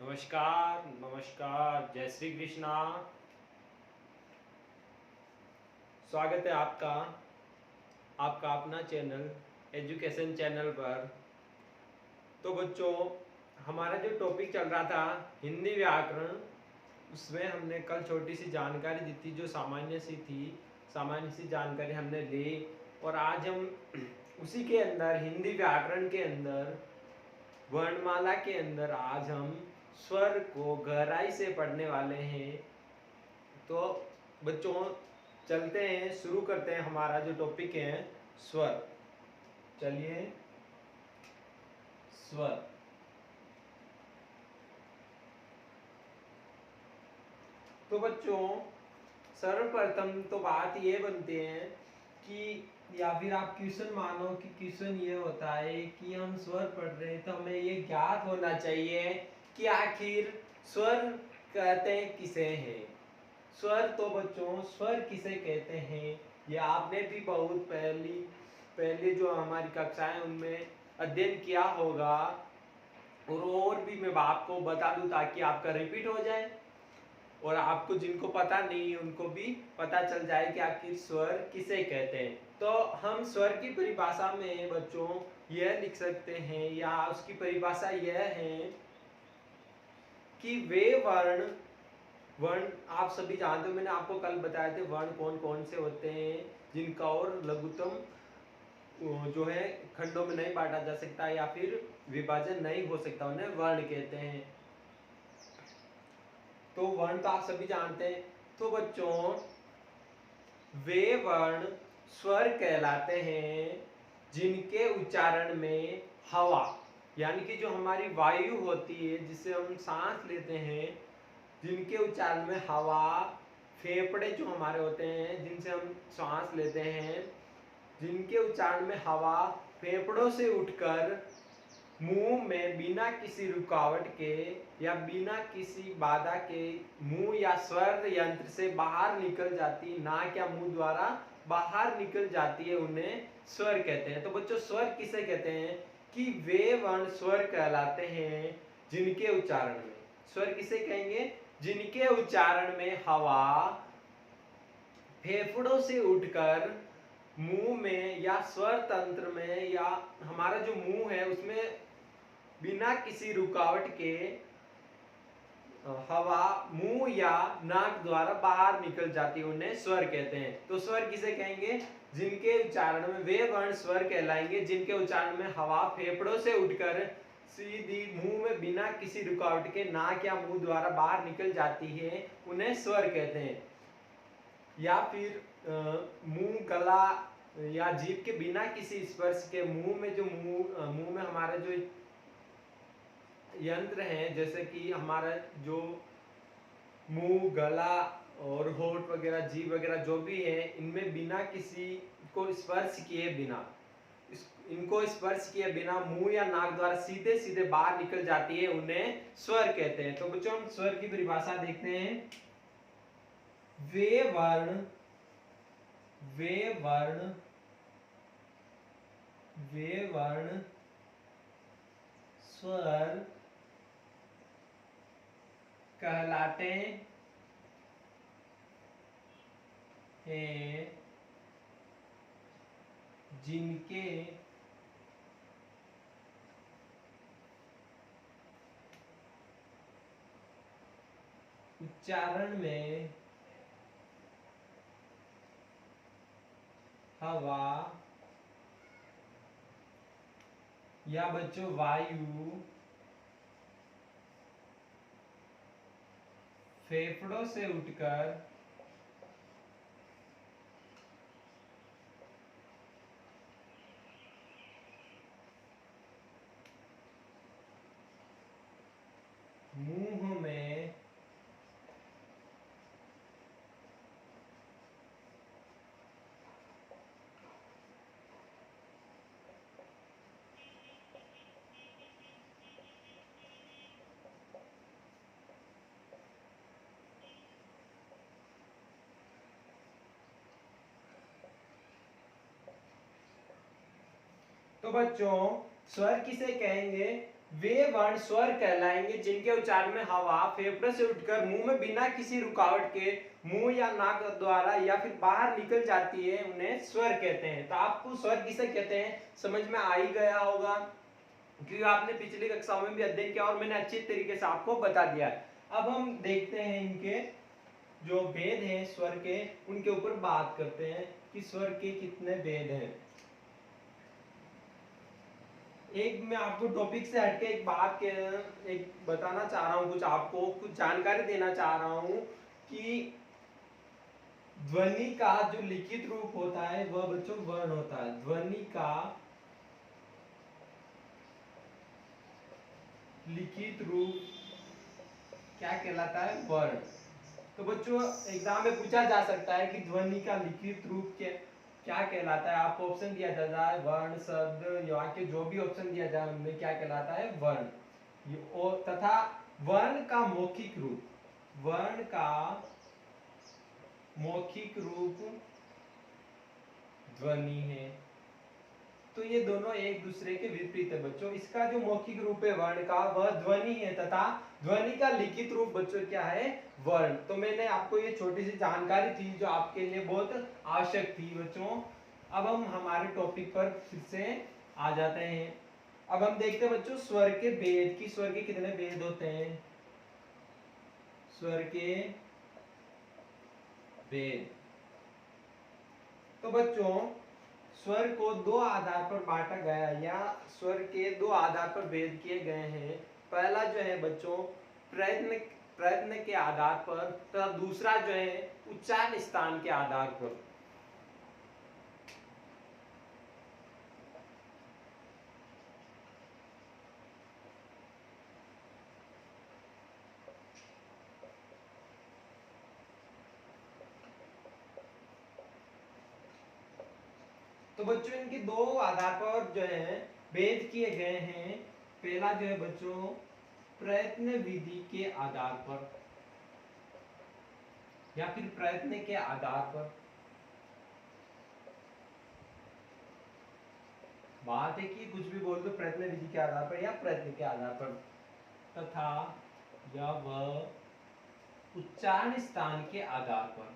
नमस्कार नमस्कार, जय श्री कृष्णा। स्वागत है आपका आपका अपना चैनल एजुकेशन चैनल पर। तो बच्चों, हमारा जो टॉपिक चल रहा था हिंदी व्याकरण, उसमें हमने कल छोटी सी जानकारी दी थी जो सामान्य सी थी। सामान्य सी जानकारी हमने ली और आज हम उसी के अंदर हिंदी व्याकरण के अंदर वर्णमाला के अंदर आज हम स्वर को गहराई से पढ़ने वाले हैं। तो बच्चों, चलते हैं, शुरू करते हैं। हमारा जो टॉपिक है स्वर। चलिए, स्वर। तो बच्चों, सर्वप्रथम तो बात ये बनती है कि या फिर आप क्वेश्चन मानो कि क्वेश्चन ये होता है कि हम स्वर पढ़ रहे हैं तो हमें ये ज्ञात होना चाहिए कि आखिर स्वर कहते किसे हैं। स्वर, तो बच्चों स्वर किसे कहते हैं ये आपने भी बहुत पहली जो हमारी कक्षाएं उनमें अध्ययन किया होगा। और भी मैं आपको बता दूं ताकि आपका रिपीट हो जाए और आपको जिनको पता नहीं है उनको भी पता चल जाए कि आखिर स्वर किसे कहते हैं। तो हम स्वर की परिभाषा में बच्चों यह लिख सकते हैं या उसकी परिभाषा यह है कि वे वर्ण वर्ण आप सभी जानते हो, मैंने आपको कल बताए थे वर्ण कौन कौन से होते हैं जिनका और लघुत्तम जो है खंडों में नहीं बांटा जा सकता या फिर विभाजन नहीं हो सकता, उन्हें वर्ण कहते हैं। तो वर्ण तो आप सभी जानते हैं। तो बच्चों, वे वर्ण स्वर कहलाते हैं जिनके उच्चारण में हवा यानी कि जो हमारी वायु होती है जिससे हम सांस लेते हैं, जिनके उच्चारण में हवा, फेफड़े जो हमारे होते हैं जिनसे हम सांस लेते हैं, जिनके उच्चारण में हवा फेफड़ों से उठकर मुंह में बिना किसी रुकावट के या बिना किसी बाधा के मुंह या स्वर यंत्र से बाहर निकल जाती, नाक या मुंह द्वारा बाहर निकल जाती है, उन्हें स्वर कहते हैं। तो बच्चों, स्वर किसे कहते हैं कि वे वर्ण स्वर कहलाते हैं जिनके उच्चारण में, स्वर किसे कहेंगे जिनके उच्चारण में हवा फेफड़ों से उठकर मुंह में या स्वर तंत्र में या हमारा जो मुंह है उसमें बिना किसी रुकावट के हवा मुंह या नाक द्वारा बाहर निकल जाती है, उन्हें स्वर कहते हैं। तो स्वर किसे कहेंगे जिनके उच्चारण में वे वर्ण स्वर कहलाएंगे जिनके उच्चारण में हवा फेफड़ों से उठकर सीधी मुंह में बिना किसी रुकावट के नाक या मुंह द्वारा बाहर निकल जाती है, उन्हें स्वर कहते हैं। या फिर मुंह, गला या जीभ के बिना किसी स्पर्श के मुंह में जो मुंह में हमारा जो यंत्र हैं, जैसे कि हमारा जो मुंह, गला और होंठ वगैरह, जीभ वगैरह जो भी है, इनमें बिना किसी को स्पर्श किए बिना इनको स्पर्श किए बिना मुंह या नाक द्वारा सीधे सीधे बाहर निकल जाती है, उन्हें स्वर कहते हैं। तो बच्चों, हम स्वर की परिभाषा देखते हैं। वे वर्ण वे वर्ण वे वर्ण स्वर कहलाते हैं जिनके उच्चारण में हवा या बच्चों वायु फेफड़ों से उठकर मुंह में तो बच्चों, स्वर किसे कहेंगे वे वर्ण स्वर कहलाएंगे जिनके उच्चारण में हवा फेफड़े से उठकर मुंह में बिना किसी रुकावट के मुंह या नाक द्वारा या फिर बाहर निकल जाती है, उन्हें स्वर कहते हैं। तो आपको स्वर किसे कहते हैं समझ में आ ही गया होगा, क्योंकि आपने पिछली कक्षाओं में भी अध्ययन किया और मैंने अच्छे तरीके से आपको बता दिया है। अब हम देखते हैं इनके जो भेद हैं स्वर के, उनके ऊपर बात करते हैं कि स्वर के कितने भेद हैं। एक मैं आपको टॉपिक से हटके एक बात के एक बताना चाह रहा हूँ, कुछ आपको कुछ जानकारी देना चाह रहा हूँ कि ध्वनि का जो लिखित रूप होता है वह बच्चों वर्ण होता है। ध्वनि का लिखित रूप क्या कहलाता है? वर्ण। तो बच्चों एग्जाम में पूछा जा सकता है कि ध्वनि का लिखित रूप क्या कहलाता है। आपको ऑप्शन दिया जाता है वर्ण, शब्द, वाक्य, जो भी ऑप्शन दिया जाए उनमें क्या कहलाता है? वर्ण। तथा वर्ण का मौखिक रूप, वर्ण का मौखिक रूप ध्वनि है। तो ये दोनों एक दूसरे के विपरीत है बच्चों। इसका जो मौखिक रूप है वर्ण का वह ध्वनि है, तथा ध्वनि का लिखित रूप बच्चों क्या है? वर्ण। तो मैंने आपको ये छोटी सी जानकारी थी जो आपके लिए बहुत आवश्यक थी बच्चों। अब हम हमारे टॉपिक पर फिर से आ जाते हैं। अब हम देखते हैं बच्चों स्वर के भेद की, स्वर के कितने भेद होते हैं। स्वर के भेद। तो बच्चों स्वर को दो आधार पर बांटा गया, या स्वर के दो आधार पर भेद किए गए हैं। पहला जो है बच्चों प्रयत्न प्रयत्न के आधार पर, तथा दूसरा जो है उच्चारण स्थान के आधार पर। तो बच्चों इनके दो आधार पर जो है भेद किए गए हैं। पहला जो है बच्चों प्रयत्न विधि के आधार पर, या फिर प्रयत्न के आधार पर। बात है कि कुछ भी बोल दो प्रयत्न विधि के आधार पर या प्रयत्न के आधार पर, तथा या वह उच्चारण स्थान के आधार पर।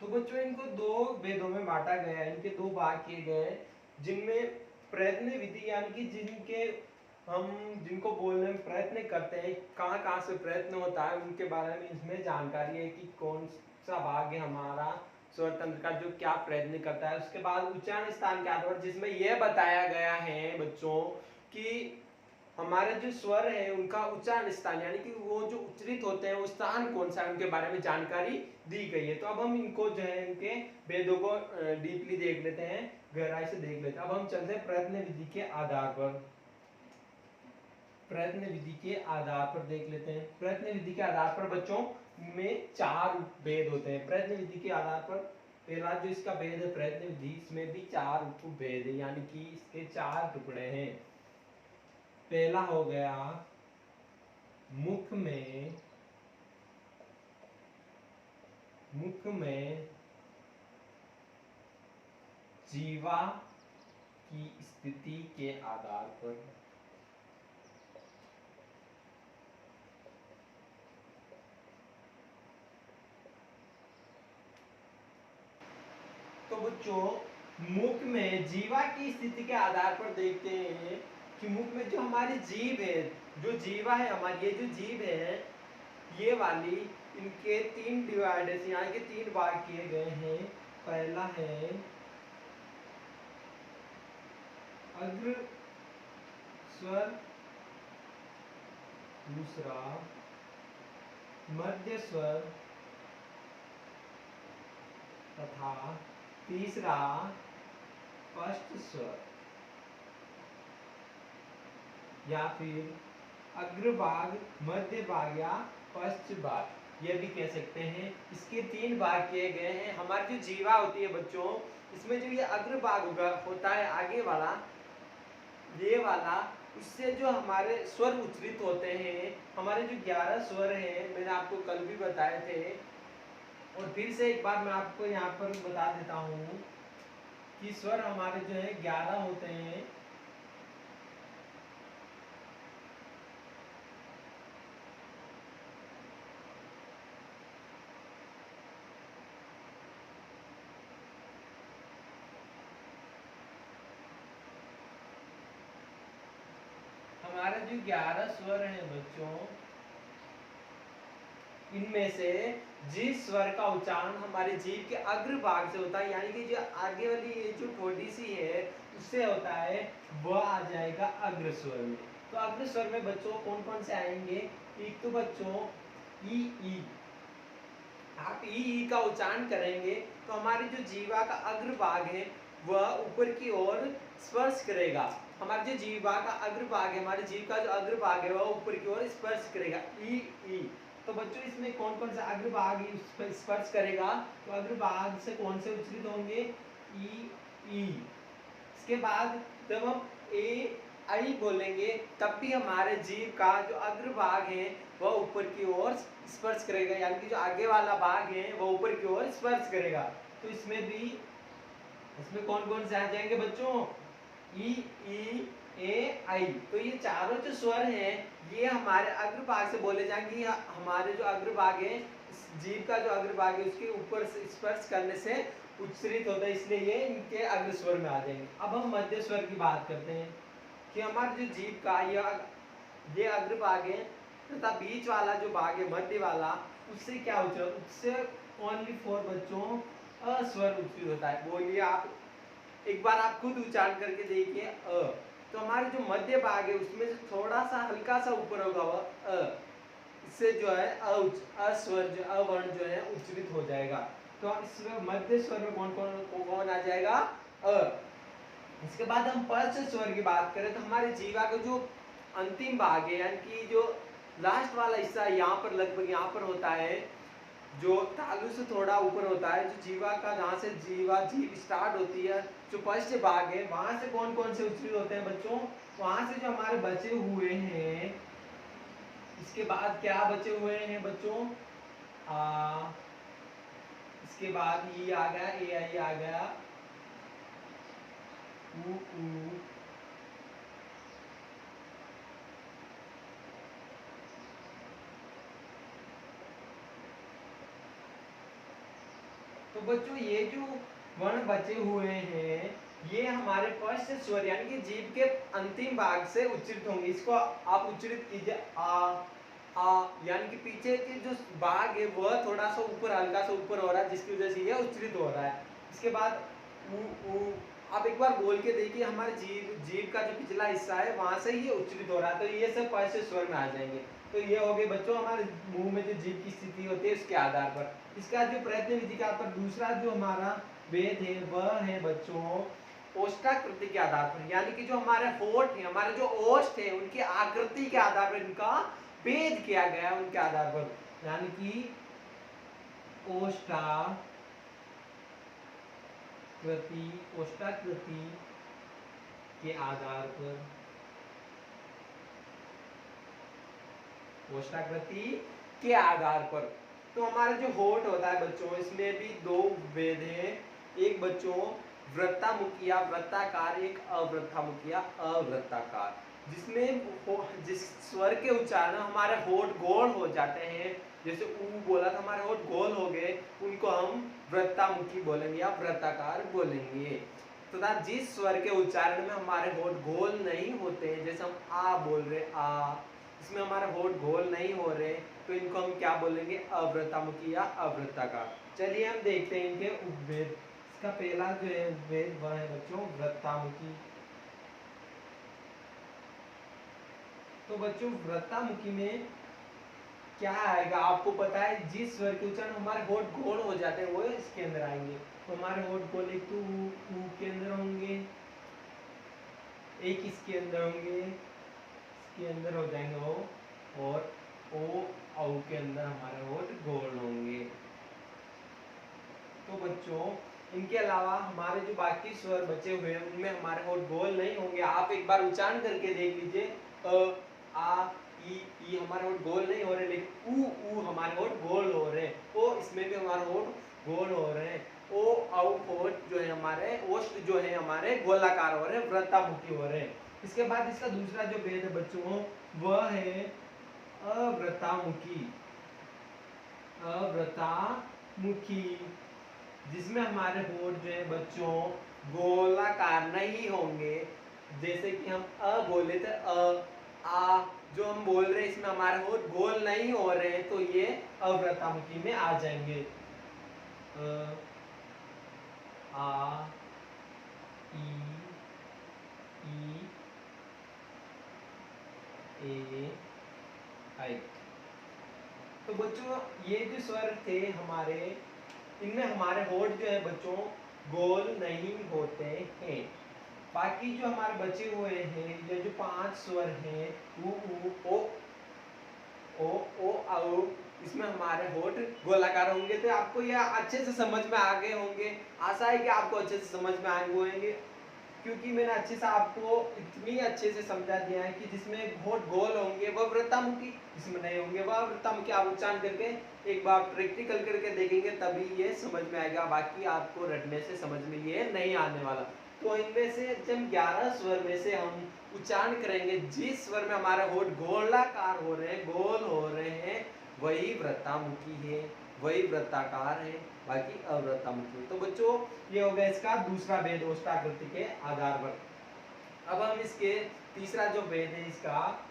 तो बच्चों इनको दो भेदों में बांटा गया है, इनके दो भाग किए गए हैं, जिनमें प्रयत्न विधि यानी कि जिनके हम जिनको बोलने में प्रयत्न करते हैं, कहाँ कहाँ से प्रयत्न होता है उनके बारे में इसमें जानकारी है कि कौन सा भाग है हमारा स्वर तंत्र का जो क्या प्रयत्न करता है। उसके बाद उच्चारण स्थान के आधार पर जिसमें यह बताया गया है बच्चों कि हमारे जो स्वर है उनका उच्चारण स्थान यानी कि वो जो उच्चरित होते हैं वो स्थान कौन सा है उनके बारे में जानकारी दी गई है। तो अब हम इनको जो है इनके भेदों को डीपली देख लेते हैं, गहराई से देख लेते हैं। अब हम चलते हैं प्रयत्न विधि के आधार पर। प्रयत्न विधि के आधार पर देख लेते हैं। प्रयत्न विधि के आधार पर बच्चों में चार भेद होते हैं। प्रयत्न विधि के आधार पर पहला जो इसका भेद है प्रयत्न विधि, इसमें भी चार उपभेद है, यानी कि इसके चार टुकड़े हैं। पहला हो गया मुख में जीवा की स्थिति के आधार पर। तो बच्चों मुख में जीवा की स्थिति के आधार पर देखते हैं कि मुख में जो हमारी जीभ है, जो जीवा है हमारी, ये जो जीभ है ये वाली, इनके तीन डिवाइडेशन यानी कि तीन भाग किए गए हैं। पहला है अग्र स्वर, दूसरा मध्य स्वर, तथा तीसरा स्पष्ट स्वर, या फिर अग्रभाग, मध्य भाग या पश्च भाग ये भी कह सकते हैं। इसके तीन भाग किए गए हैं। हमारी जो जीवा होती है बच्चों, इसमें जो ये अग्रभाग होता है आगे वाला, ये वाला, उससे जो हमारे स्वर उच्चरित होते हैं, हमारे जो 11 स्वर हैं मैंने आपको कल भी बताए थे, और फिर से एक बार मैं आपको यहाँ पर बता देता हूँ कि स्वर हमारे जो है 11 होते हैं। हमारे जो 11 स्वर हैं बच्चों, इनमें से जिस स्वर का उच्चारण हमारे जीभ के अग्र भाग से होता है, यानी कि जो आगे वाली ये जो ठोड़ी सी है उससे होता है, वह आ जाएगा अग्र स्वर में। तो अग्र स्वर में बच्चों कौन कौन से आएंगे? एक तो बच्चों ई। आप ई का उच्चारण करेंगे तो हमारी जो जीवा का अग्र भाग है वह ऊपर की ओर स्पर्श करेगा। हमारे जो जीवा का अग्र भाग है, हमारे जीव का जो अग्र भाग है वह ऊपर की ओर स्पर्श करेगा, ई। तो बच्चों इसमें कौन कौन सा अग्र भाग स्पर्श करेगा? तो अग्र भाग से कौन से उच्चारित होंगे? ई। इसके बाद जब हम ए आई बोलेंगे तब भी हमारे जीव का जो अग्र भाग है वह ऊपर की ओर स्पर्श करेगा, यानी कि जो आगे वाला भाग है वह ऊपर की ओर स्पर्श करेगा। तो इसमें कौन कौन से आ जाएंगे बच्चों? ई ए आई। तो ये चारों जो स्वर हैं ये हमारे अग्र भाग से बोले जाएंगे। हमारे जो अग्र भाग है, जीव का जो अग्र भाग है उसके ऊपर स्पर्श करने से उच्चरित होता है, इसलिए ये इनके अग्र स्वर में आ जाएंगे। अब हम मध्य स्वर की बात करते हैं कि हमारे जो जीव का ये अग्र भाग है तथा बीच वाला जो भाग है मध्य वाला, उससे क्या उच्चारण? उससे ओनली फॉर बच्चों अस्वर उच्चरित होता है। बोलिए आप, एक बार आप खुद उच्चारण करके देखिए अ। तो हमारे जो मध्य भाग है उसमें जो थोड़ा सा हल्का सा ऊपर होगा वह अ, इससे जो है अस्वर जो अवर्ण जो है उच्चरित हो जाएगा। तो इसमें मध्य स्वर में कौन आ जाएगा? अ। इसके बाद हम पर्श स्वर की बात करें तो हमारे जीवा का जो अंतिम भाग है, यानी कि जो लास्ट वाला हिस्सा यहाँ पर लगभग यहाँ पर होता है, जो तालु से थोड़ा ऊपर होता है, जो जीवा का जहाँ से जीभ स्टार्ट होती है, जो फर्स्ट भाग है वहां से कौन कौन से उच्चारित होते हैं बच्चों? वहां से जो हमारे बचे हुए हैं, इसके बाद क्या बचे हुए हैं बच्चों? आ, इसके बाद ई आ गया, ए आई आ गया, ऊ। तो बच्चों ये जो वर्ण बचे हुए हैं ये हमारे फर्स्ट स्वर यानी कि जीभ के अंतिम भाग से उच्चरित होंगे। इसको आप उच्चरित कीजिए आ, यानी कि पीछे के जो भाग है वह थोड़ा सा ऊपर, हल्का सा ऊपर हो रहा है, जिसकी वजह से यह उच्चरित हो रहा है। इसके बाद ऊ। आप एक बार बोल के देखिए, हमारे जीभ का जो पिछला हिस्सा है वहां से ये उच्चरित हो रहा है, तो ये सब फर्स्ट स्वर में आ जाएंगे। तो ये हो गए बच्चों हमारे मुंह में जो जीभ की स्थिति होती है उसके आधार पर। इसका जो प्रयत्न विधि के आधार पर दूसरा जो हमारा वेद है वह है बच्चों ओष्ठाकृति के आधार पर, यानी कि जो हमारे होठ है, हमारे जो ओष्ठ है उनकी आकृति के आधार पर इनका भेद किया गया है, उनके आधार पर, यानी कि ओष्ठाकृति के आधार पर, ओष्ठाकृति के आधार पर। तो हमारा जो होठ होता है बच्चों इसमें भी दो भेद हैं, एक बच्चों वृत्तामुखी या वृत्ताकार, एक अवृत्तामुखी या अवृत्ताकार, जिसमें जिस स्वर के उच्चारण हमारे होठ गोल हो जाते हैं, जैसे ऊ बोला था हमारे होठ गोल हो गए, उनको हम वृत्तामुखी बोलेंगे या वृत्ताकार बोलेंगे। तथा जिस स्वर के उच्चारण में हमारे होठ गोल नहीं होते, जैसे हम आ बोल रहे आ, इसमें हमारे होठ गोल नहीं हो रहे, तो इनको हम क्या बोलेंगे? अवृत्तामुखी या अवृत्ताकार। चलिए हम देखते हैं इनके उपभेद। इसका पहला जो है उपभेद वह है बच्चों वृत्तामुखी। तो बच्चों वृत्तामुखी में क्या आएगा? आपको पता है जिस स्वर के उच्चारण हमारे होठ गोल हो जाते हैं वो इसके अंदर आएंगे। तो हमारे होठ गोल एक तो ऊ के अंदर होंगे, एक इसके अंदर होंगे, इसके अंदर हो जाएंगे ओ, और ओ औ के अंदर हमारे होठ गोल होंगे। तो बच्चों इनके अलावा हमारे जो बाकी स्वर बचे हुए हैं उनमें हमारे होठ गोल नहीं होंगे। आप एक बार उच्चारण करके देख लीजिए, अ आ ई ई हमारे होठ गोल नहीं हो रहे, लेकिन ऊ हमारे होठ गोल हो रहे हैं। ओ इसमें भी हमारे होठ गोल हो रहे हैं। ओ औ होठ जो है हमारे ओष्ठ जो है हमारे गोलाकार हो रहे हैं, वृत्तामुखी हो रहे हैं। इसके बाद इसका दूसरा जो भेद है बच्चों वह है अवृत्तामुखी। अवृत्तामुखी जिसमें हमारे होठ जो है बच्चों गोलाकार नहीं होंगे। जैसे कि हम अ बोले थे आ, जो हम बोल रहे हैं इसमें हमारे होठ गोल नहीं हो रहे हैं, तो ये अवृत्तामुखी में आ जाएंगे। अ, आ, ई, ए, आई। तो बच्चों ये जो स्वर थे हमारे, इनमें हमारे होठ जो है बच्चों गोल नहीं होते हैं। बाकी जो हमारे बचे हुए हैं ये जो 5 स्वर हैं उ ओ औ, इसमें हमारे होठ गोलाकार होंगे। तो आपको यह अच्छे से समझ में आ गए होंगे। आशा है कि आपको अच्छे से समझ में आए होंगे, क्योंकि मैंने अच्छे से आपको इतनी अच्छे से समझा दिया है कि जिसमें होठ गोल होंगे वह वृत्तामुखी, जिसमें नहीं होंगे वह अवृत्तामुखी। आप उच्चारण करके एक बार प्रैक्टिकल करके देखेंगे तभी ये समझ में आएगा, बाकी आपको रटने से समझ में ये नहीं आने वाला। तो इनमें से जब 11 स्वर में से हम उच्चारण करेंगे, जिस स्वर में हमारे होठ गोलाकार हो रहे हैं, गोल हो रहे हैं, वही वृत्तामुखी है, वही वृत्ताकार है, बाकी अवृत्तामुखी। तो बच्चों ये हो गया इसका दूसरा भेद ओष्ठाकृति के आधार पर। अब हम इसके तीसरा जो भेद है, इसका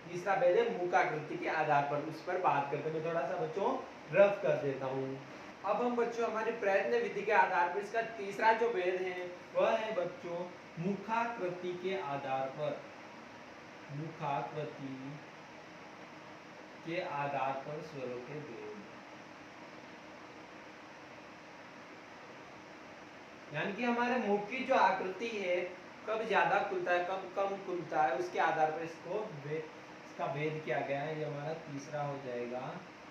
तीसरा भेद है मुखाकृति के आधार पर, उस पर बात करते हैं। मैं थोड़ा सा बच्चों रफ कर देता हूँ। अब हम बच्चों हमारी प्रयत्न विधि के आधार पर इसका तीसरा जो भेद है वह है बच्चों मुखाकृति के आधार पर। मुखाकृति के आधार पर स्वरों के भेद, यानी कि हमारे मुख की जो आकृति है कब ज्यादा खुलता है कब कम खुलता है, उसके आधार पर इसका भेद किया गया है। ये हमारा तीसरा हो जाएगा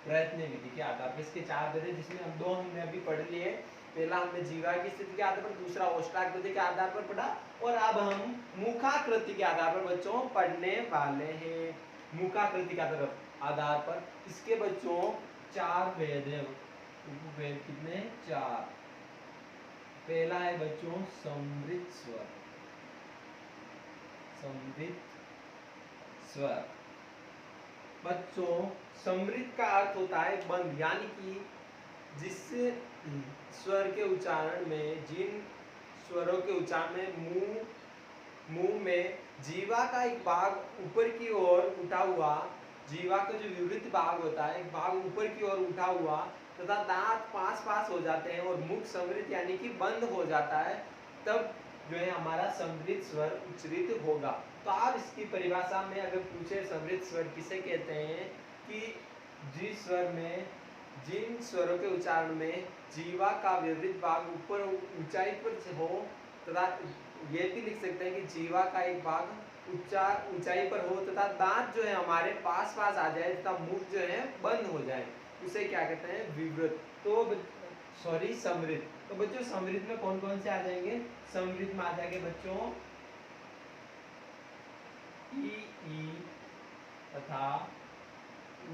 प्रयत्न विधि के आधार पर। इसके 4 भेद है, जिसमें हम 2 हमने अभी पढ़ लिए। पहला हमने जीवा की स्थिति के आधार पर, दूसरा ओष्ठाकृति के आधार पर पढ़ा, और अब हम मुखाकृति के आधार पर बच्चों पढ़ने वाले हैं। मुखाकृति के आधार पर इसके बच्चों 4 भेद है। उपभेद कितने? 4। पहला है बच्चों समृद्ध स्वर। समृद्ध स्वर बच्चों, समृद्ध का अर्थ होता है बंद, यानी कि जिस स्वर के उच्चारण में, जिन स्वरों के उच्चारण में मुंह में जीवा का एक भाग ऊपर की ओर उठा हुआ, जीवा का जो विवृत भाग होता है एक भाग ऊपर की ओर उठा हुआ तथा दांत पास हो जाते हैं और मुख समृद्ध यानी कि बंद हो जाता है, तब जो है हमारा समृद्ध स्वर उच्चरित होगा। तो आप इसकी परिभाषा में अगर पूछे समृद्ध स्वर किसे कहते हैं, कि जिस स्वर में, जिन स्वरों के उच्चारण में जीवा का विवृत भाग ऊपर ऊंचाई पर हो, तथा ये भी लिख सकते हैं कि जीवा का एक भाग ऊंचाई पर हो तथा दांत जो है हमारे पास आ जाए तथा मुख जो है बंद हो जाए, उसे क्या कहते हैं? विवृत। तो सॉरी समृद्ध। तो बच्चों समृद्ध में कौन कौन से आ जाएंगे? समृद्ध में आ जाएंगे बच्चों ई तथा उ।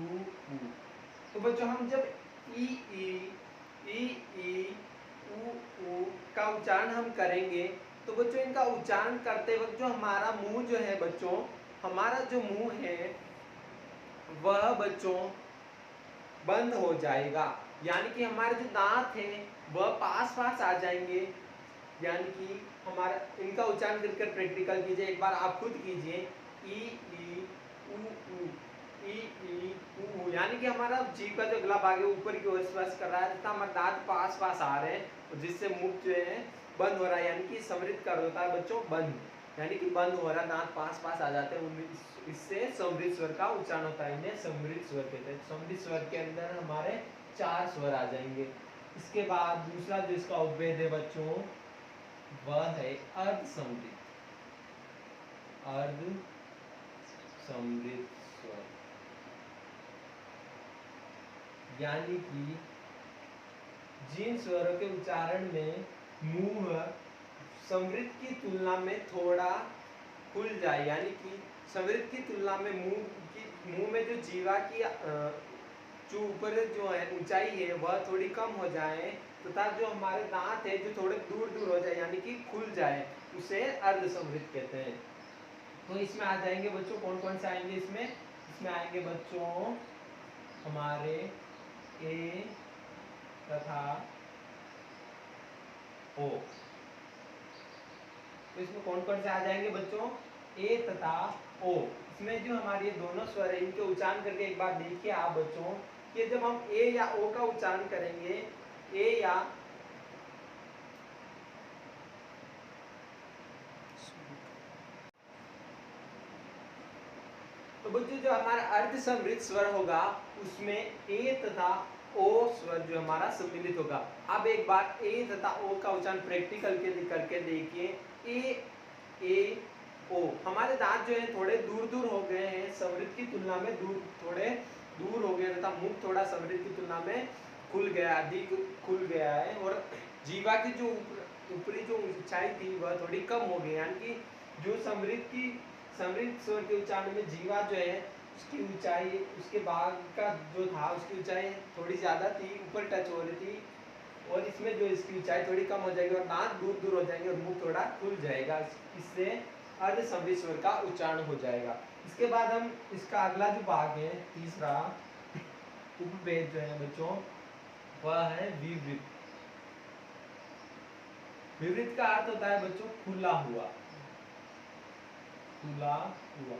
तो बच्चों हम जब ई उ का उच्चारण हम करेंगे, तो बच्चों इनका उच्चारण करते वक्त जो हमारा मुंह जो है बच्चों, हमारा जो मुंह है वह बच्चों बंद हो जाएगा, यानी कि हमारे जो दांत हैं वह पास आ जाएंगे। यानी कि हमारा इनका उच्चारण करके प्रैक्टिकल कीजिए, एक बार आप खुद कीजिए। ई उ, यानी कि हमारा जीभ का जो अगला भाग है ऊपर की ओर स्पर्श कर रहा है तथा हमारे दांत पास आ रहे हैं, जिससे मुख जो है बंद हो रहा है, यानी कि समृद्ध कर होता है बच्चों बंद, यानी कि बंद हो रहा है, दांत पास आ जाते हैं, इससे समृद्ध स्वर का उच्चारण होता है, इन्हें समृद्ध स्वर कहते हैं। समृद्ध स्वर के अंदर हमारे 4 स्वर आ जाएंगे। इसके बाद दूसरा जो इसका उपभेद है बच्चों वह है अर्ध समृद्ध। अर्ध समृद्ध स्वर, यानी कि जिन स्वरों के उच्चारण में मुंह समृद्ध की तुलना में थोड़ा खुल जाए, यानी कि समृद्ध की तुलना में मुंह मुंह में जो जीवा की जो ऊपर जो है ऊंचाई है वह थोड़ी कम हो जाए तथा जो हमारे दांत है जो थोड़े दूर दूर हो जाए यानी कि खुल जाए, उसे अर्ध समृद्ध कहते हैं। तो इसमें आ जाएंगे बच्चों कौन कौन से आएंगे इसमें? इसमें आएंगे बच्चों हमारे ए तथा ओ। तो इसमें कौन कौन से आ जाएंगे बच्चों? ए तथा ओ। इसमें जो हमारे दोनों स्वर है इनके उच्चारण करके एक बार देखिए आप बच्चों कि जब हम ए या ओ का उच्चारण करेंगे, ए या तो बच्चों जो हमारा अर्ध समृद्ध स्वर होगा उसमें ए तथा ओ स्वर जो हमारा सम्मिलित होगा। अब एक बार ए तथा ओ का उच्चारण प्रैक्टिकल के करके देखिए। ए ओ। हमारे दांत जो है थोड़े दूर दूर हो गए हैं, समृद्ध की तुलना में थोड़े दूर हो गए तथा मुख थोड़ा समृद्ध की तुलना में खुल गया, अधिक खुल गया है और जीवा की जो ऊपरी जो ऊंचाई थी वह थोड़ी कम हो गई, यानी कि जो समृद्ध स्वर के उच्चारण में जीवा जो है उसकी ऊंचाई उसके बाद का जो था उसकी ऊंचाई थोड़ी ज्यादा थी, ऊपर टच हो रही थी, और इसमें जो इसकी ऊंचाई थोड़ी कम हो जाएगी और दांत दूर दूर हो जाएंगे और मुंह थोड़ा खुल जाएगा। इससे अर्ध समृद्ध स्वर का उच्चारण हो जाएगा। इसके बाद हम इसका अगला जो भाग है तीसरा उपभेद जो है बच्चों वह है विवृत। विवृत का अर्थ होता है बच्चों खुला हुआ, खुला हुआ,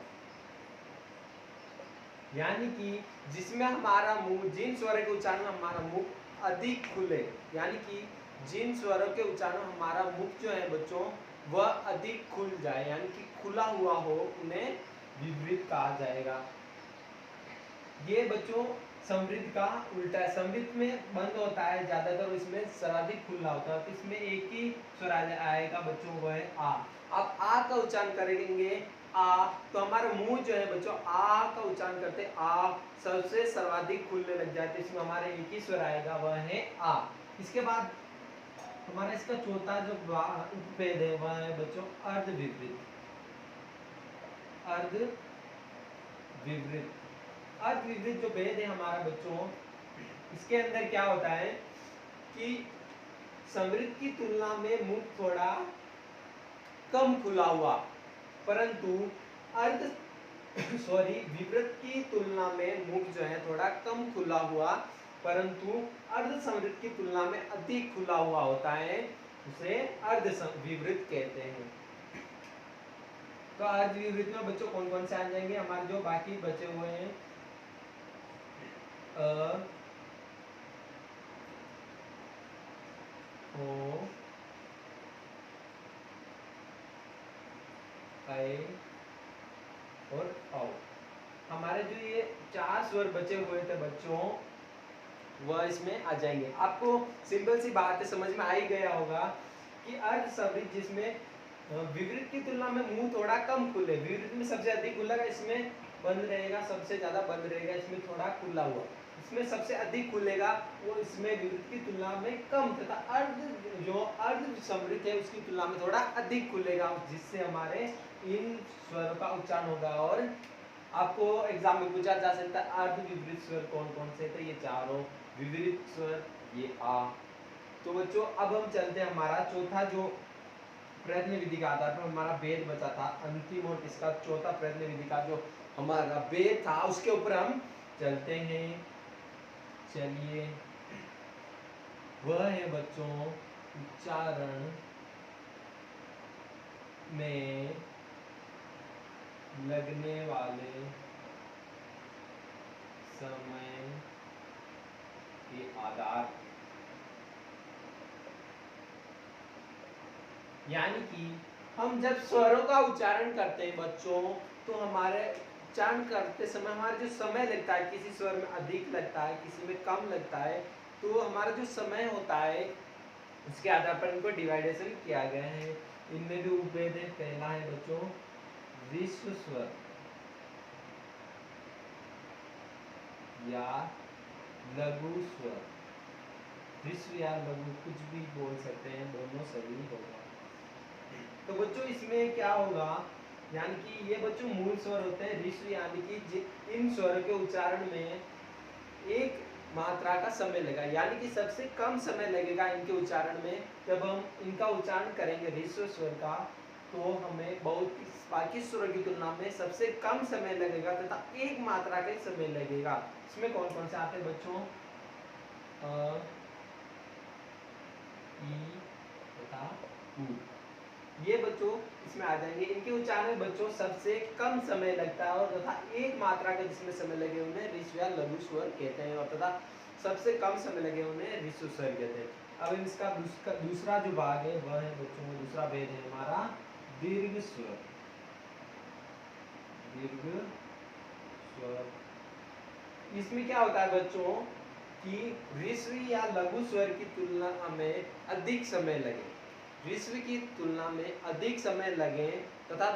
यानी कि जिसमें हमारा मुंह जिन स्वरों के उच्चारण में हमारा मुख अधिक खुले, यानी कि जिन स्वरों के उच्चारण में हमारा मुख जो है बच्चों वह अधिक खुल जाए यानी कि खुला हुआ हो, उन्हें विवृत कहा जाएगा। ये बच्चों समृद्ध का उल्टा है। समृद्ध में बंद होता है ज्यादातर, इसमें सर्वाधिक खुला होता है। तो इसमें एक ही स्वर आएगा बच्चों वो है आ। अब आ का उच्चारण करेंगे आ, तो हमारा मुंह जो है बच्चों आ का उच्चारण करते आ सबसे सर्वाधिक खुलने लग जाते, इसमें हमारे एक ही स्वर आएगा वह है आ। इसके बाद हमारा इसका चौथा जो उपभेद है वह है बच्चों अर्ध विवृत। अर्ध विवृत, अर्ध विवृत जो भेद है हमारा बच्चों, इसके अंदर क्या होता है कि समृद्ध की तुलना में मुख थोड़ा कम खुला हुआ, परंतु अर्ध विवृत की तुलना में मुख जो है थोड़ा कम खुला हुआ परंतु अर्ध समृद्ध की तुलना में अधिक खुला हुआ होता है, उसे अर्ध विवृत कहते हैं। तो अर्ध विवृत में बच्चों कौन कौन से आ जाएंगे? हमारे जो बाकी बचे हुए हैं अ, ओ, ऐ और औ। हमारे जो ये चार स्वर बचे हुए थे बच्चों वह इसमें आ जाएंगे। आपको सिंपल सी बात है, समझ में आ ही गया होगा कि अर्ध समृद्ध जिसमें विवृत की तुलना में मुंह थोड़ा कम खुले, विवृत में सबसे अधिक खुलेगा, इसमें बंद रहेगा, सबसे ज्यादा बंद रहेगा, इसमें थोड़ा खुला हुआ, इसमें सबसे अधिक खुलेगा वो इसमें विवृत की तुलना में कम, तथा अर्ध समृद्ध है उसकी तुलना में थोड़ा अधिक खुलेगा, जिससे हमारे इन स्वरों का उच्चारण होगा। और आपको एग्जाम में पूछा जा सकता है अर्ध विवृत स्वर कौन कौन से, तो ये चारों विवृत स्वर ये आ। तो बच्चों अब हम चलते हैं हमारा चौथा जो प्रयत्न विधि का आधार पर हमारा भेद बचा था अंतिम, और इसका चौथा प्रयत्न विधि का जो हमारा भेद था उसके ऊपर हम चलते हैं। चलिए वह है बच्चों उच्चारण में लगने वाले समय के आधार, यानी कि हम जब स्वरों का उच्चारण करते हैं बच्चों तो हमारे उच्चारण करते समय हमारा जो समय लगता है, किसी स्वर में अधिक लगता है किसी में कम लगता है, तो हमारा जो समय होता है उसके आधार पर इनको डिवाइडेशन किया गया है। इनमें भी उपभेद है। पहला है बच्चों विश्व स्वर या लघु स्वर, विश्व या लघु कुछ भी बोल सकते हैं, दोनों सही होगा। तो बच्चों इसमें क्या होगा यानी कि ये बच्चों मूल स्वर होते हैं ऋस्व, यानी कि इन स्वर के उच्चारण में एक मात्रा का समय लगा, यानी कि सबसे कम समय लगेगा इनके उच्चारण में। जब हम इनका उच्चारण करेंगे ऋस्व स्वर का, तो हमें बहुत बाकी स्वर की तुलना में सबसे कम समय लगेगा तथा एक मात्रा का समय लगेगा। इसमें कौन कौन से आते हैं बच्चों? अ, ई तथा उ, ये बच्चों इसमें आ जाएंगे। इनके उच्चारण में बच्चों सबसे कम समय लगता है और तथा एक मात्रा का जिसमें समय लगे उन्हें ऋस्व या लघु स्वर कहते हैं, और तथा सबसे कम समय लगे उन्हें ऋस्व स्वर कहते हैं। अब इसका दूसरा जो भाग है वह है बच्चों, दूसरा भेद है हमारा दीर्घ स्वर। दीर्घ स्वर, इसमें क्या होता है बच्चों कि ऋस्व या लघु स्वर की तुलना में अधिक समय लगे, ऋस्व की तुलना में अधिक समय लगे तथा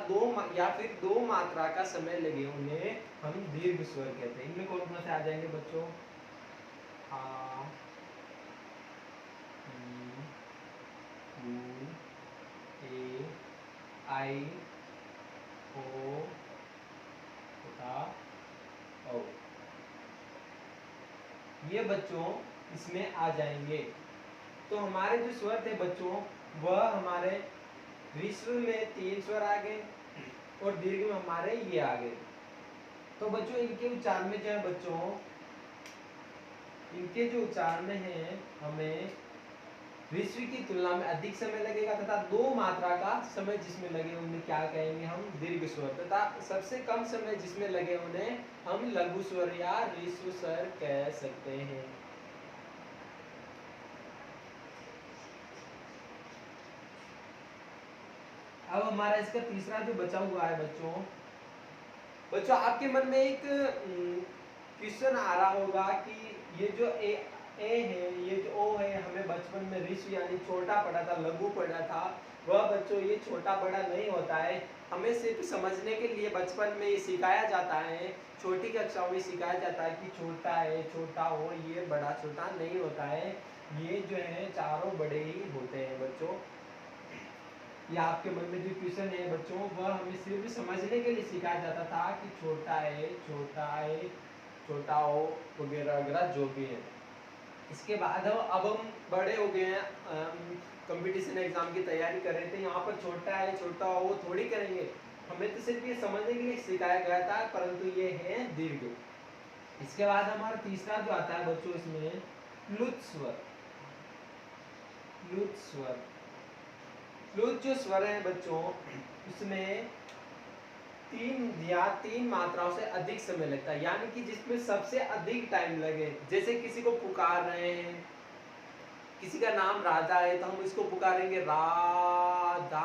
या फिर दो मात्रा का समय लगे उन्हें हम दीर्घ स्वर कहते हैं। इनमें कौन कौन से आ जाएंगे बच्चों? आ, ई, उ, ए, आई, ओ तथा औ, ये बच्चों इसमें आ जाएंगे। तो हमारे जो स्वर थे बच्चों, वह हमारे ऋस्व में 3 स्वर आ गए और दीर्घ में हमारे ये आ गए। तो बच्चों इनके उच्चारण में जो है बच्चों, इनके जो उच्चारण है हमें ऋस्व की तुलना में अधिक समय लगेगा तथा दो मात्रा का समय जिसमें लगे उन्हें क्या कहेंगे हम? दीर्घ स्वर, तथा सबसे कम समय जिसमें लगे उन्हें हम लघु स्वर या ऋस्व स्वर कह सकते हैं। अब हमारा इसका तीसरा जो बचा हुआ है बच्चों आपके मन में एक क्वेश्चन आ रहा होगा कि ये जो ए है, ये जो ओ है, हमें बचपन में ऋस्व यानी छोटा पढ़ा था, लघु पढ़ा था, वह बच्चों ये छोटा बड़ा नहीं होता है। हमें सिर्फ समझने के लिए बचपन में ये सिखाया जाता है, छोटी कक्षाओं में सिखाया जाता है कि छोटा है, छोटा हो, ये बड़ा छोटा नहीं होता है। ये जो है चारों बड़े ही होते हैं बच्चों। या आपके मन में जो क्वेश्चन है बच्चों, वह हमें सिर्फ समझने के लिए सिखाया जाता था कि छोटा है, छोटा हो वगैरह वगैरह जो भी है। इसके बाद अब हम बड़े हो गए हैं, कंपटीशन एग्जाम की तैयारी कर रहे थे, यहाँ पर छोटा है, छोटा हो वो थोड़ी करेंगे, हमें तो सिर्फ ये समझने के लिए सिखाया गया था, परंतु ये है दीर्घ। इसके बाद हमारा तीसरा जो आता है बच्चों, इसमें प्लुत स्वर। प्लुत स्वर, प्लुत जो स्वर है बच्चों, उसमें तीन मात्राओं से अधिक समय लगता है, यानी कि जिसमें सबसे अधिक टाइम लगे। जैसे किसी को पुकार रहे हैं, किसी का नाम राधा है तो हम इसको पुकारेंगे राधा,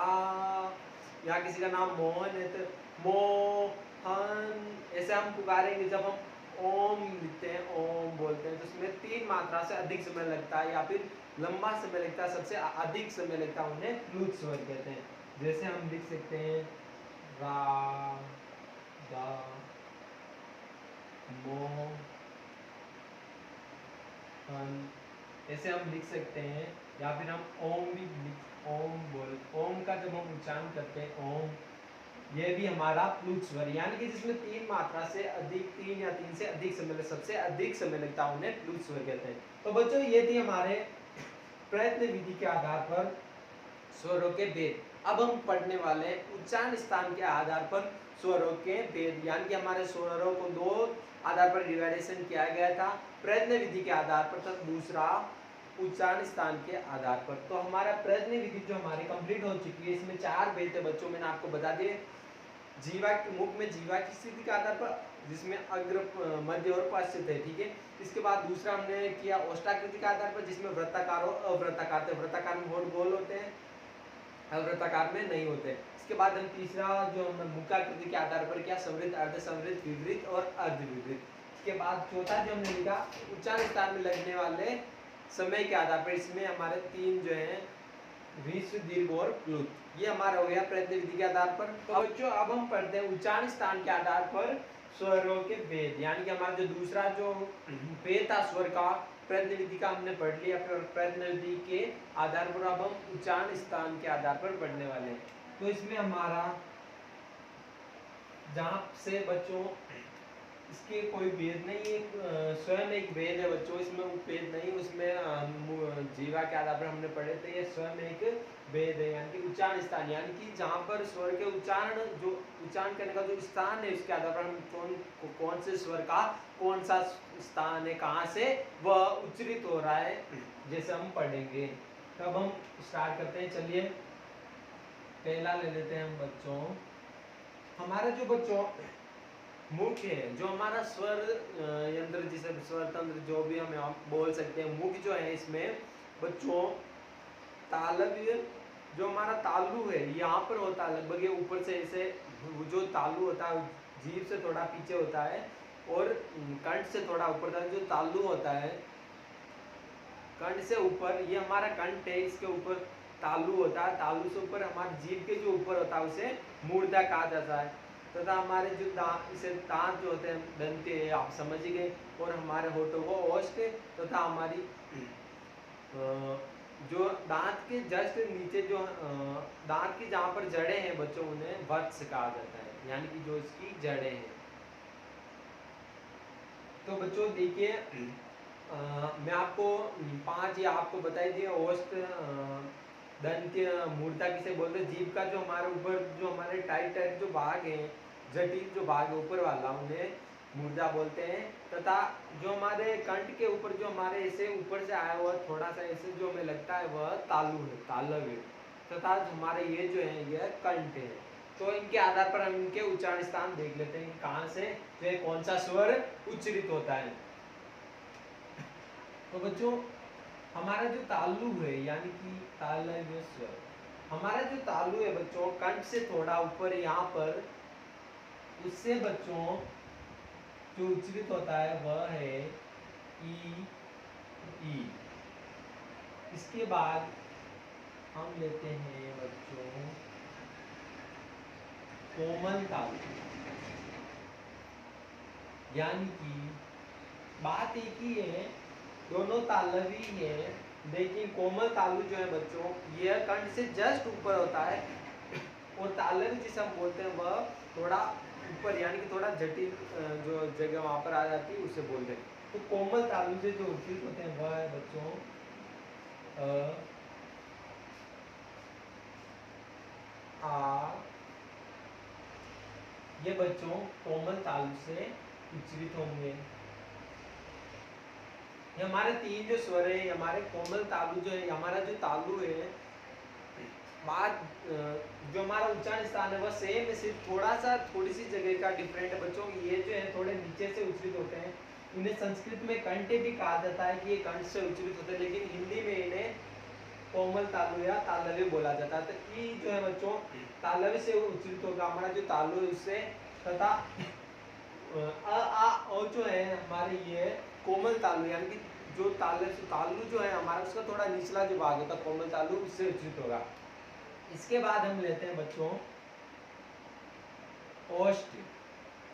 या किसी का नाम मोहन है तो मोहन, ऐसे हम पुकारेंगे। जब हम ओम लिखते हैं, ओम बोलते हैं, तो उसमें 3 मात्रा से अधिक समय लगता है या फिर लंबा समय लगता है, सबसे अधिक समय लगता है, उन्हें प्लुत स्वर कहते हैं। जैसे हम लिख सकते हैं रा, दा, मो, हन, ऐसे हम लिख सकते हैं। या फिर हम ओम भी ओम बोल, ओम का जब हम उच्चारण करते हैं ओम, ये भी हमारा प्लुत स्वर, यानी कि जिसमें 3 मात्रा से अधिक, 3 या 3 से अधिक समय, सबसे अधिक समय लगता है, उन्हें प्लुत स्वर कहते हैं। तो बच्चों ये थी हमारे प्रयत्न विधि के आधार पर स्वरों के भेद। अब हम पढ़ने वाले उच्चारण स्थान के आधार पर स्वरों के भेद, यानी कि हमारे स्वरों को 2 आधार पर डिवाइडेशन किया गया था, प्रयत्न विधि के आधार पर तथा दूसरा उच्चारण स्थान के आधार पर। तो हमारा प्रयत्न विधि जो हमारी कंप्लीट हो चुकी है, इसमें 4 भेद है बच्चों, मैंने आपको बता दिए। जीवा मुख में जीवा की स्थिति के आधार पर, जिसमें अग्र, मध्य और पश्चिम है, ठीक है। इसके बाद दूसरा हमने किया ओष्ठाकृति के आधार पर, जिसमें वृत्ताकार और अवृत्ताकार थे। वृत्ताकार में होठ गोल होते हैं, अवृत्ताकार में नहीं होते। इसके बाद हम तीसरा जो हम मुखाकृति के आधार पर किया, समृद्ध, अर्ध समृद्ध, विवृत और अर्ध विवृत। इसके बाद चौथा जो हमने लिखा उच्चारण स्थान में लगने वाले समय के आधार पर, इसमें हमारे 3 जो है ऋस्व, दीर्घ और प्लुत, ये हमारा हो गया प्रयत्न विधि के आधार पर। तो बच्चों अब हम पढ़ते हैं उच्चारण स्थान के आधार पर स्वरों के भेद, यानी कि हमारा जो दूसरा जो भेद था स्वर का, प्रयत्न विधि का हमने पढ़ लिया। फिर प्रयत्न विधि के आधार पर अब हम उच्चारण स्थान के आधार पर पढ़ने वाले हैं। तो इसमें हमारा जहाँ से बच्चों इसके कोई भेद नहीं है, स्वयं एक भेद है बच्चों, इसमें वो भेद नहीं, उसमें जीवा के आधार पर हमने पढ़े थे, ये स्वयं एक भेद है, यानी कि उच्चारण स्थान, यानी कि जहाँ पर स्वर के उच्चारण करने का जो स्थान है उसके आधार पर हम कौन से स्वर का कौन सा स्थान है, कहाँ से वह उच्चरित हो रहा है, जैसे हम पढ़ेंगे। तब हम स्टार्ट करते हैं। चलिए पहला ले लेते हैं हम बच्चों, हमारा जो बच्चों मुख्य है, जो हमारा स्वर यंत्र, जिसे स्वर तंत्र जो भी हम बोल सकते हैं, मुख्य जो है इसमें बच्चों तालव्य, जो हमारा तालु है यहाँ पर होता है, लगभग ये ऊपर से ऐसे जो तालु होता है जीभ से थोड़ा पीछे होता है और कंठ से थोड़ा ऊपर होता है। जो तालु होता है कंठ से ऊपर, ये हमारा कंठ है, इसके ऊपर तालु होता है, तालु से ऊपर हमारे जीभ के जो ऊपर होता है उसे मूर्धा कहा जाता है। तथा हमारे जो इसे दांत जो होते हैं दंते, आप समझ ही गए, और हमारे होठों को ओष्ठ, तथा हमारी जो दांत के जस्ट नीचे जो दांत की जहाँ पर जड़ें हैं बच्चों, उन्हें वत्स कहा जाता है, यानी कि जो इसकी जड़ें हैं। तो बच्चों देखिए, मैं आपको 5 या आपको बताई दिए, ओष्ठ, दंत्य, मूर्धा किसे बोलते हैं, जीभ का जो हमारे ऊपर जो हमारे टाइट जो भाग है, जटिल जो भाग है ऊपर वाला, उन्हें मूर्धा बोलते हैं। तथा जो हमारे कंठ के ऊपर जो हमारे ऐसे ऊपर से आया हुआ थोड़ा सा ऐसे जो हमें लगता है वह तालु है, तालव्य है। तथा हमारे ये जो है यह कंठ है। तो इनके आधार पर हम इनके उच्चारण स्थान देख लेते हैं, कहाँ से जो कौन सा स्वर उच्चरित होता है। तो बच्चों हमारा जो तालु है, यानी कि तालव्य स्वर, हमारा जो तालु है बच्चों कंठ से थोड़ा ऊपर यहाँ पर, उससे बच्चों जो उच्चरित होता है वह है ई। इसके बाद हम लेते हैं बच्चों कोमल तालु, यानी कि बात एक ही है, दोनों तालवी है, लेकिन कोमल तालु जो है बच्चों यह कंठ से जस्ट ऊपर होता है, और तालवी जिसे हम बोलते हैं वह थोड़ा ऊपर, यानी कि थोड़ा जटिल जो जगह वहां पर आ जाती है उसे बोलते हैं। तो कोमल तालु से जो उच्चरित होते हैं वह है बच्चों आ, ये बच्चों कोमल तालु से उच्चरित होंगे। ये हमारे 3 जो स्वर है, हमारे कोमल तालु जो है, हमारा जो तालु है, बात जो हमारा उच्चारण स्थान है वह सेम है, सिर्फ थोड़ी सी जगह का डिफरेंट है बच्चों। ये जो है थोड़े नीचे से उच्चरित होते हैं, इन्हें संस्कृत में कंठे भी कहा जाता है कि ये कंठ से उच्चरित होते हैं, लेकिन हिंदी में इन्हें कोमल तालु या तालव्य बोला जाता है। तो ई जो है बच्चों तालव्य से उच्चरित होगा हमारा जो तालु है उससे, तथा और जो है हमारे ये कोमल तालु, यानी कि जो तालु जो है हमारा उसका थोड़ा निचला जो भाग होता है कोमल तालु, उससे उच्चरित होगा। इसके बाद हम लेते हैं बच्चों ओष्ठ,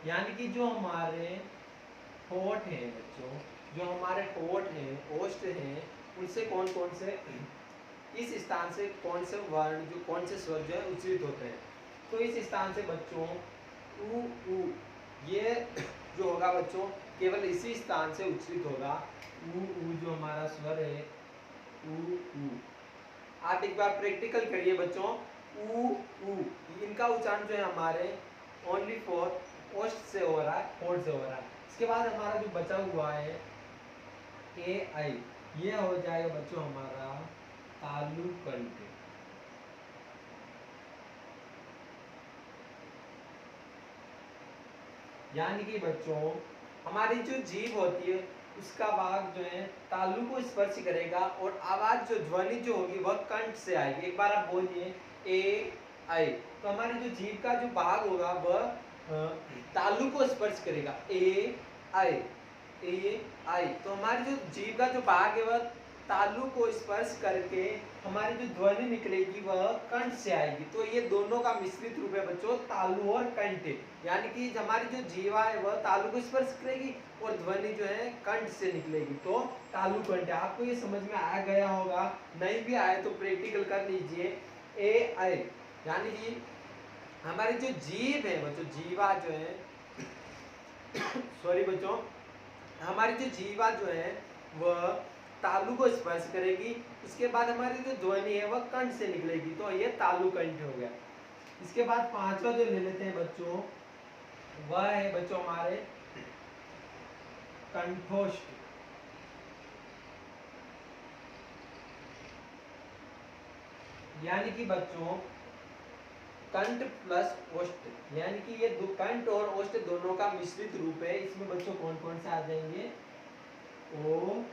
यानी कि जो हमारे होठ हैं बच्चों, जो हमारे होठ हैं, ओष्ठ हैं, उनसे कौन कौन से, इस स्थान से कौन से वर्ण जो कौन से स्वर जो है उच्चरित होते हैं। तो इस स्थान से बच्चों उ, ये जो होगा बच्चों केवल इसी स्थान से उच्चरित होगा। उ जो हमारा स्वर है उ। आप एक बार प्रैक्टिकल करिए बच्चों, उ इनका उच्चारण जो है हमारे ओनली फॉर ओष्ठ से हो रहा है, होठ से हो रहा है। इसके बाद हमारा जो बचा हुआ है ए आई, ये हो जाएगा बच्चों हमारा तालु कंठ। यानी कि बच्चों हमारी जो जीभ होती है उसका भाग जो है तालु को स्पर्श करेगा, और आवाज जो ध्वनि जो होगी वह कंठ से आएगी। एक बार आप बोलिए ए आई, तो हमारी जो जीभ का जो भाग होगा वह तालु को स्पर्श करेगा, ए आई, ए आई। तो हमारी जो जीभ का जो भाग है वह तालु को स्पर्श करके हमारी जो ध्वनि निकलेगी वह कंठ से आएगी। तो ये दोनों का मिश्रित रूप है बच्चों तालु और कंठ, यानी कि हमारी जो जीवा है वह तालु को स्पर्श करेगी और ध्वनि जो है कंठ से निकलेगी, तो तालु कंठ। आपको ये समझ में आ गया होगा, नहीं भी आए तो प्रैक्टिकल कर लीजिए। ए आई, यानी कि हमारी जो जीभ है बच्चों, जीवा जो है सॉरी बच्चों, हमारी जो जीवा जो है वह तालु को स्पर्श करेगी, उसके बाद हमारी जो ध्वनि है वह कंठ से निकलेगी, तो ये तालु कंठ हो गया। इसके बाद पांचवा जो ले लेते हैं बच्चों, वह है बच्चों हमारे कंठोष्ठ। यानी कि बच्चों कंठ प्लस ओष्ठ, यानी कि ये दो कंठ और ओष्ठ दोनों का मिश्रित रूप है। इसमें बच्चों कौन कौन से आ जाएंगे, ओ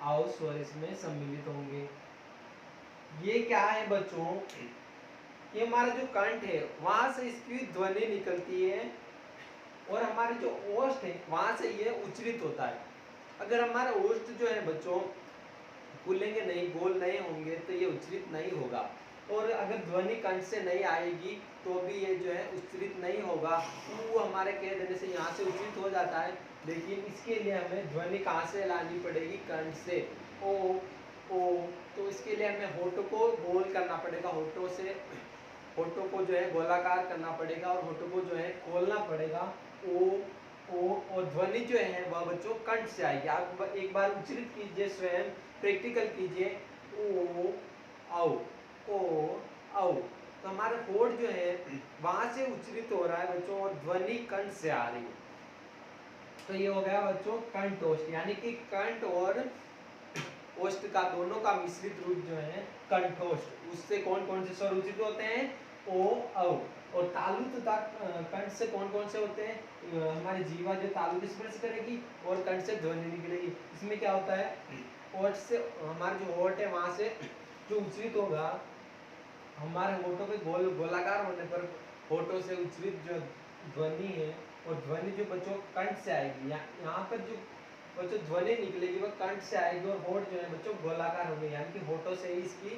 आओ स्वर इसमें सम्मिलित होंगे। ये क्या है बच्चों, ये हमारा जो कंठ है वहां से इसकी ध्वनि निकलती है, और हमारे जो ओष्ठ है वहां से ये उच्चरित होता है। अगर हमारा ओष्ठ जो है बच्चों खुलेंगे नहीं, गोल नहीं होंगे, तो ये उच्चरित नहीं होगा। और अगर ध्वनि कंठ से नहीं आएगी तो भी ये जो है उच्चरित नहीं होगा। वो हमारे कह देने से यहाँ से उच्चरित हो जाता है, लेकिन इसके लिए हमें ध्वनि कहाँ से लानी पड़ेगी, कंठ से। ओ ओ, तो इसके लिए हमें होठों को गोल करना पड़ेगा, होठों से होठों को जो है गोलाकार करना पड़ेगा, और होठों को जो है खोलना पड़ेगा। ओ ओ, और ध्वनि जो है वह बच्चों कंठ से आएगी। आप एक बार उच्चरित कीजिए, स्वयं प्रैक्टिकल कीजिए, ओ आओ, ओ आओ। तो हमारा होठ जो है वहां से उच्चरित हो रहा है बच्चों, और ध्वनि कंठ से आ रही है। तो ये हो गया बच्चों कंठोष्ठ, यानी कि कंठ और ओष्ठ का दोनों का मिश्रित रूप जो है कंठोष्ठ। उससे कौन कौन से स्वर उच्चरित होते हैं, ओ औ। और तालु तथा कंठ से कौन कौन से होते हैं, हमारी जीवा जो तालु को स्पर्श करेगी और कंठ से ध्वनि निकलेगी। इसमें क्या होता है, ओठ से हमारे जो होठ है वहां से जो उच्चरित होगा, हमारे होठों के गोलाकार होने पर होठों से उच्चरित जो ध्वनि है, और ध्वनि जो बच्चों कंठ से आएगी। यहाँ पर जो बच्चों ध्वनि निकलेगी वह कंठ से आएगी, और होठ जो है बच्चों गोलाकार होंगे, यानी कि होठों से ही इसकी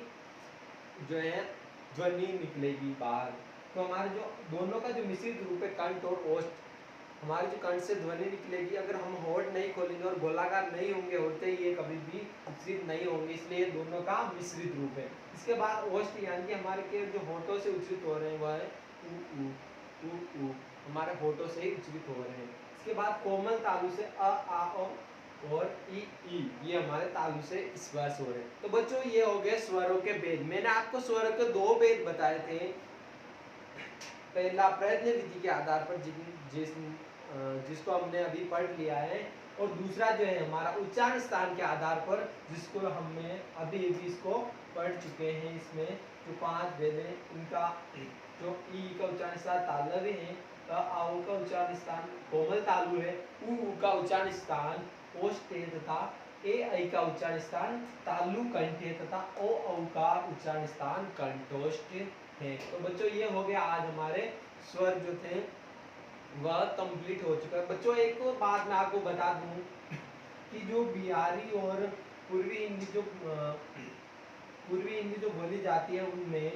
जो है ध्वनि निकलेगी बाहर। तो हमारे जो दोनों का जो मिश्रित रूप है कंठ और ओष्ठ, हमारे जो कंठ से ध्वनि निकलेगी, अगर हम होठ नहीं खोलेंगे और गोलाकार नहीं होंगे होते, ये कभी भी उच्चरित नहीं होंगे, इसलिए दोनों का मिश्रित रूप है। इसके बाद ओष्ठ, यानी कि हमारे के जो होठों से उच्चरित हो रहे हैं वह है उ उ उ उ, हमारे होठों से ही उच्चरित हो रहे हैं। इसके बाद कोमल तालु से अ आ और ई, ये हमारे तालु से स्पर्श हो रहे हैं। तो बच्चों ये हो गए स्वरों के भेद। मैंने आपको स्वरों के दो भेद बताए थे, पहला प्रयत्न विधि के आधार पर जिसको हमने अभी पढ़ लिया है, और दूसरा जो है हमारा उच्चारण स्थान के आधार पर, जिसको हमने अभी इसको पढ़ चुके हैं। इसमें जो 5 भेद है, इनका जो ई का उच्चारण स्थान तालव्य है, आओ का उच्चारण स्थान कोमल तालु है, उ का उच्चारण स्थान ओष्ठ है, तथा ए ऐ का उच्चारण स्थान तालु कंठ है, तथा ओ औ का उच्चारण स्थान कंठोष्ठ है। तो बच्चों ये हो गया आज हमारे स्वर जो थे वह कंप्लीट हो चुका है। बच्चों एक और बात मैं आपको बता दूं कि जो बिहारी और पूर्वी हिंदी जो बोली जाती है, उनमें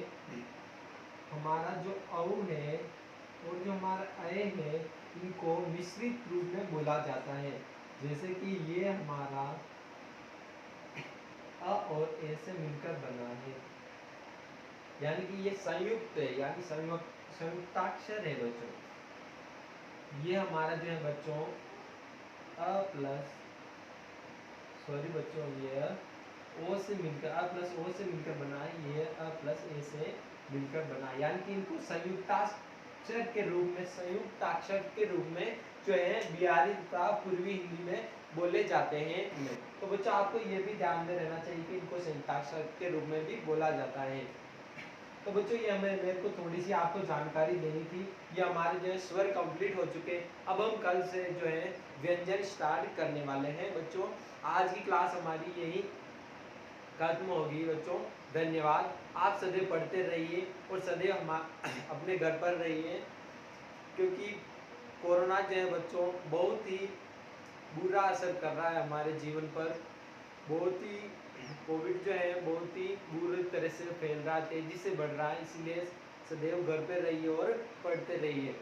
हमारा जो औ है और जो हमारा अय है, इनको मिश्रित रूप में बोला जाता है। जैसे कि ये हमारा अ और ए से मिलकर बना है, यानी कि ये संयुक्त है, यानी संयुक्ताक्षर है बच्चों। ये हमारा जो है बच्चों अ प्लस सॉरी बच्चों, ये ओ से मिलकर अ प्लस ओ से मिलकर बना है, ये अ प्लस ए से मिलकर बना, यानी कि इनको संयुक्ताक्षर के रूप में जो है बिहारी तथा पूर्वी हिंदी में बोले जाते हैं। तो बच्चों आपको ये भी ध्यान में रहना चाहिए कि इनको संयुक्ताक्षर के रूप में भी बोला जाता है। तो बच्चों ये मेरे को थोड़ी सी आपको जानकारी देनी थी। ये हमारे जो है स्वर कंप्लीट हो चुके। अब हम कल से जो है व्यंजन स्टार्ट करने वाले हैं बच्चों। आज की क्लास हमारी यही खत्म होगी बच्चों। धन्यवाद। आप सदैव पढ़ते रहिए और सदैव हम अपने घर पर रहिए, क्योंकि कोरोना जो है बच्चों बहुत ही बुरा असर कर रहा है हमारे जीवन पर। बहुत ही कोविड जो है बहुत ही बुरी तरह से फैल रहा है, तेजी से बढ़ रहा है, इसलिए सदैव घर पे रहिए और पढ़ते रहिए।